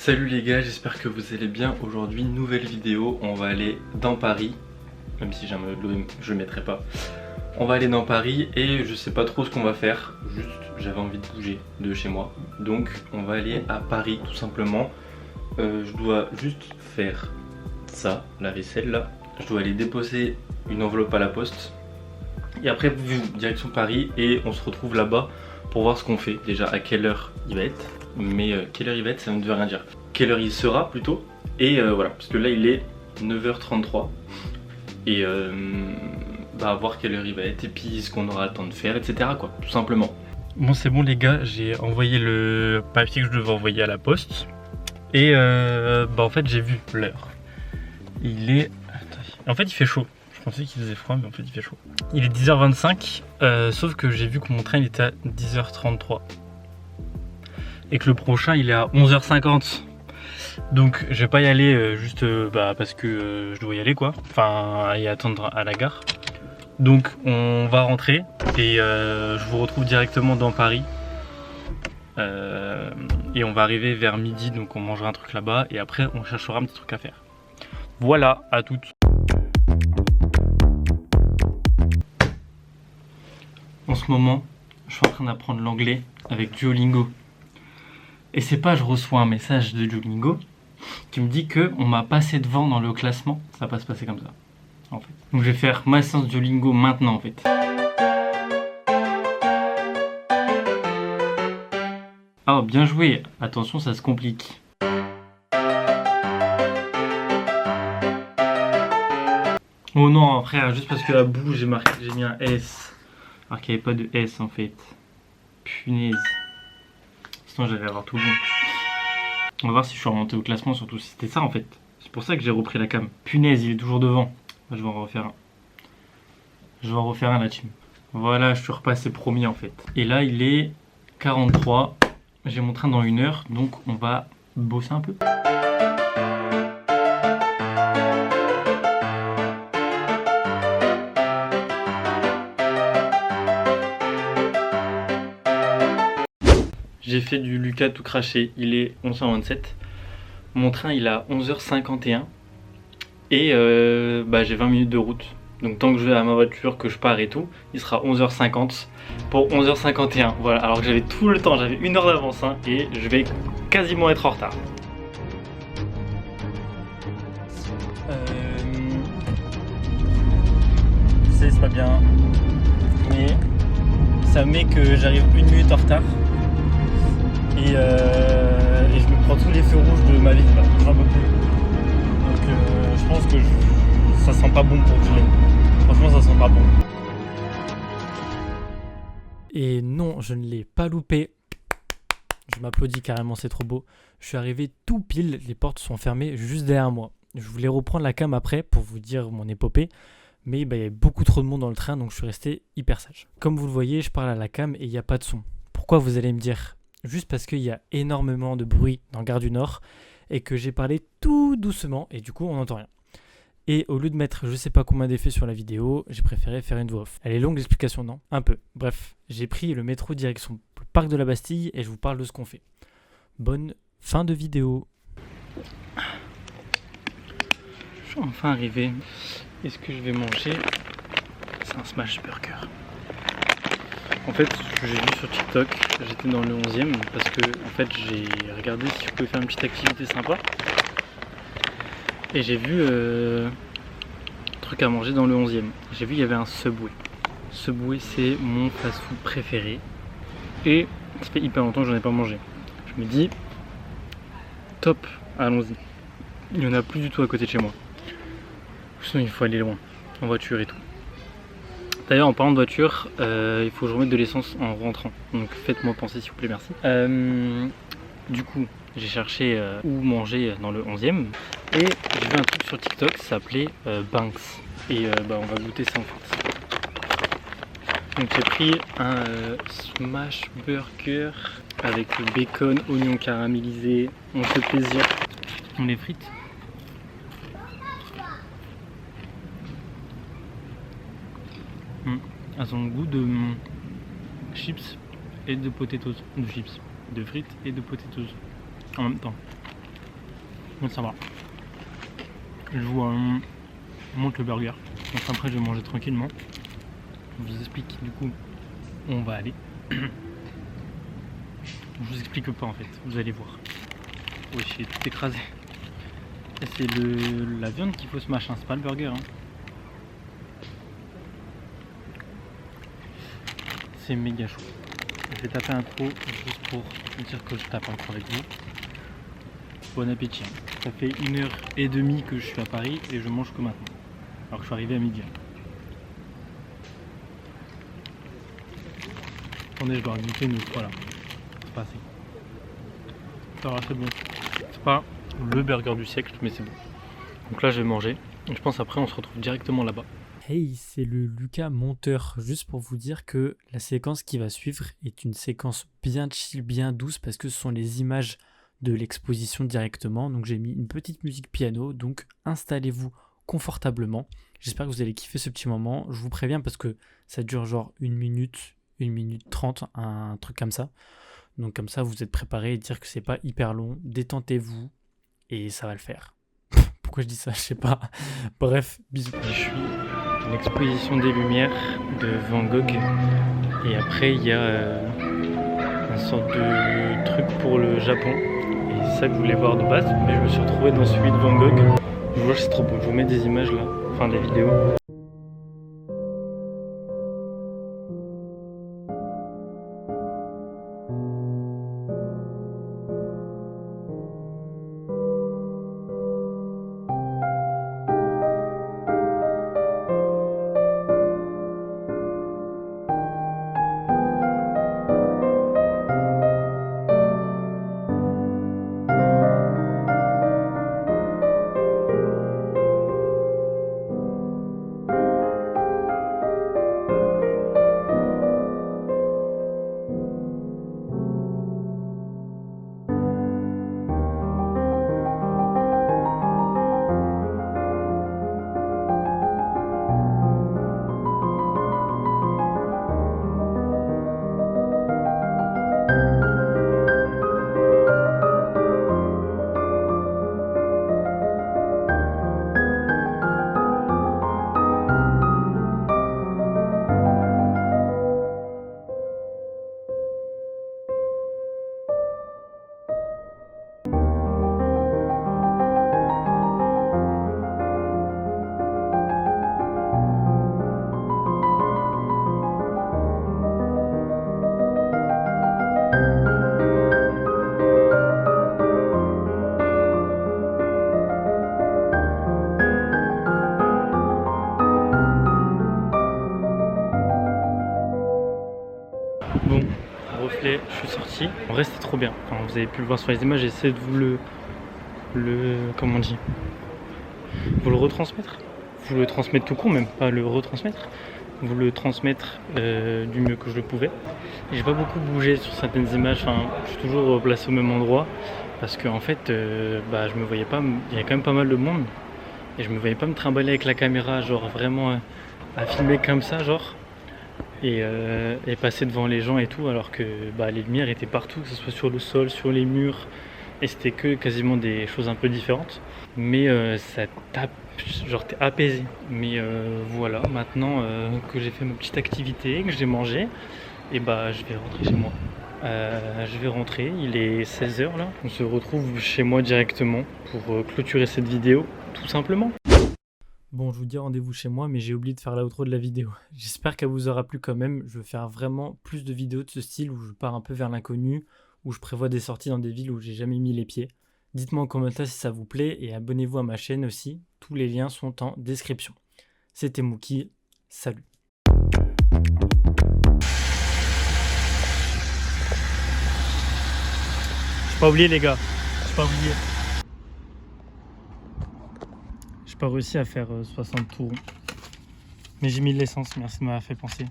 Salut les gars, j'espère que vous allez bien. Aujourd'hui, nouvelle vidéo, on va aller dans Paris. Même si j'ai un maillot de l'OM, je le mettrai pas. On va aller dans Paris et je sais pas trop ce qu'on va faire. Juste, j'avais envie de bouger de chez moi. Donc, on va aller à Paris tout simplement. Je dois juste faire ça, la vaisselle là. Je dois aller déposer une enveloppe à la poste. Et après, direction Paris et on se retrouve là-bas pour voir ce qu'on fait. Déjà, à quelle heure il va être. Mais quelle heure il va être, ça ne veut rien dire. Quelle heure il sera plutôt. Et voilà, parce que là il est 9h33. Et à voir quelle heure il va être et puis ce qu'on aura le temps de faire, etc. quoi, tout simplement. Bon, c'est bon les gars, j'ai envoyé le papier que je devais envoyer à la poste. Et en fait j'ai vu l'heure. Il est... En fait il fait chaud. Je pensais qu'il faisait froid mais en fait il fait chaud. Il est 10h25, sauf que j'ai vu que mon train il était à 10h33. Et que le prochain il est à 11h50. Donc je vais pas y aller juste parce que je dois y aller quoi. Enfin aller attendre à la gare. Donc on va rentrer et je vous retrouve directement dans Paris. Et on va arriver vers midi, donc on mangera un truc là-bas et après on cherchera un petit truc à faire. Voilà, à toutes. En ce moment, je suis en train d'apprendre l'anglais avec Duolingo. Et c'est pas je reçois un message de Duolingo qui me dit que on m'a passé devant dans le classement. Ça va pas se passer comme ça en fait. Donc je vais faire ma séance Duolingo maintenant en fait. Ah bien joué. Attention, ça se complique. Oh non frère, juste parce que la bouche j'ai mis un S. Alors qu'il n'y avait pas de S en fait. Punaise. Sinon j'allais avoir tout bon. On va voir si je suis remonté au classement, surtout si c'était ça en fait. C'est pour ça que j'ai repris la cam. Punaise, il est toujours devant. Je vais en refaire un. Je vais en refaire un la team. Voilà, je suis repassé premier en fait. Et là il est 43. J'ai mon train dans 1 heure, donc on va bosser un peu. J'ai fait du Lucas tout craché, il est 11h27. Mon train il est à 11h51. Et j'ai 20 minutes de route. Donc tant que je vais à ma voiture, que je pars et tout, il sera 11h50 pour 11h51. Voilà, alors que j'avais tout le temps, j'avais 1 heure d'avance hein, et je vais quasiment être en retard. Je sais, c'est pas bien, mais ça met que j'arrive 1 minute en retard. Et je me prends tous les feux rouges de ma vie là, j'en peux plus. Donc je pense que ça sent pas bon pour Julien. Franchement ça sent pas bon. Et non, je ne l'ai pas loupé. Je m'applaudis carrément, c'est trop beau. Je suis arrivé tout pile, les portes sont fermées juste derrière moi. Je voulais reprendre la cam après pour vous dire mon épopée. Mais il y avait beaucoup trop de monde dans le train donc je suis resté hyper sage. Comme vous le voyez, je parle à la cam et il n'y a pas de son. Pourquoi vous allez me dire ? Juste parce qu'il y a énormément de bruit dans Gare du Nord et que j'ai parlé tout doucement et du coup on n'entend rien. Et au lieu de mettre je sais pas combien d'effets sur la vidéo, j'ai préféré faire une voix off. Elle est longue l'explication, non ? Un peu. Bref, j'ai pris le métro direction le parc de la Bastille et je vous parle de ce qu'on fait. Bonne fin de vidéo. Je suis enfin arrivé. Est-ce que je vais manger ? C'est un smash burger. En fait, j'ai vu sur TikTok, j'étais dans le 11e parce que en fait j'ai regardé si je pouvais faire une petite activité sympa. Et j'ai vu un truc à manger dans le 11e. J'ai vu il y avait un Subway. Subway c'est mon fast-food préféré. Et ça fait hyper longtemps que j'en ai pas mangé. Je me dis, top, allons-y. Il n'y en a plus du tout à côté de chez moi. Sinon il faut aller loin, en voiture et tout. D'ailleurs en parlant de voiture, il faut que je remette de l'essence en rentrant. Donc faites-moi penser s'il vous plaît, merci. Du coup, j'ai cherché où manger dans le 11e. Et j'ai vu un truc sur TikTok, ça s'appelait Banks. Et on va goûter ça en fait. Donc j'ai pris un smash burger avec le bacon, oignon caramélisé. On fait plaisir. On les frite. Elles ont le goût de chips et de potatoes. De chips, de frites et de potatoes en même temps. Donc ça va. Je vous montre le burger. Donc après je vais manger tranquillement. Je vous explique du coup où on va aller. Je vous explique pas en fait, vous allez voir. Oui, j'ai tout écrasé. Et c'est la viande qu'il faut ce machin, c'est pas le burger. Hein. C'est méga chaud. Je vais taper un croc juste pour dire que je tape un croc avec vous. Bon appétit. Ça fait 1h30 que je suis à Paris et je mange que maintenant. Alors que je suis arrivé à midi. Attendez, je dois goûter une autre. Voilà. C'est pas assez. Ça va, c'est bon. C'est pas le burger du siècle, mais c'est bon. Donc là, je vais manger. Et je pense après, on se retrouve directement là-bas. Hey, c'est le Lucas monteur. Juste pour vous dire que la séquence qui va suivre est une séquence bien chill, bien douce, parce que ce sont les images de l'exposition directement. Donc j'ai mis une petite musique piano. Donc installez-vous confortablement. J'espère que vous allez kiffer ce petit moment. Je vous préviens parce que ça dure genre 1 minute 30, un truc comme ça. Donc comme ça, vous êtes préparés et dire que c'est pas hyper long. Détendez-vous et ça va le faire. Pourquoi je dis ça, je sais pas. Bref, bisous. Je suis à l'exposition des Lumières de Van Gogh. Et après, il y a une sorte de truc pour le Japon. Et c'est ça que je voulais voir de base. Mais je me suis retrouvé dans celui de Van Gogh. Je vois, c'est trop beau. Je vous mets des images là. Enfin, des vidéos. Bon, reflet, je suis sorti. En vrai, c'était trop bien. Enfin, vous avez pu le voir sur les images, j'essaie de vous comment on dit, vous le retransmettre. Vous le transmettre tout court, même pas le retransmettre. Vous le transmettre du mieux que je le pouvais. J'ai pas beaucoup bougé sur certaines images. Enfin, je suis toujours placé au même endroit parce que en fait, je me voyais pas. Il y a quand même pas mal de monde et je me voyais pas me trimballer avec la caméra, genre vraiment à filmer comme ça, genre. Et passer devant les gens et tout, alors que les lumières étaient partout, que ce soit sur le sol, sur les murs, et c'était que quasiment des choses un peu différentes. Mais ça tape, genre t'es apaisé. Mais voilà, maintenant que j'ai fait ma petite activité, que j'ai mangé, et je vais rentrer chez moi. Je vais rentrer, il est 16h là. On se retrouve chez moi directement pour clôturer cette vidéo, tout simplement. Bon, je vous dis rendez-vous chez moi, mais j'ai oublié de faire l'outro de la vidéo. J'espère qu'elle vous aura plu quand même. Je veux faire vraiment plus de vidéos de ce style où je pars un peu vers l'inconnu, où je prévois des sorties dans des villes où j'ai jamais mis les pieds. Dites-moi en commentaire si ça vous plaît et abonnez-vous à ma chaîne aussi. Tous les liens sont en description. C'était Mookie, salut. J'ai pas oublié les gars, j'ai pas oublié. J'ai pas réussi à faire 60 tours. Mais j'ai mis de l'essence, merci de m'avoir fait penser.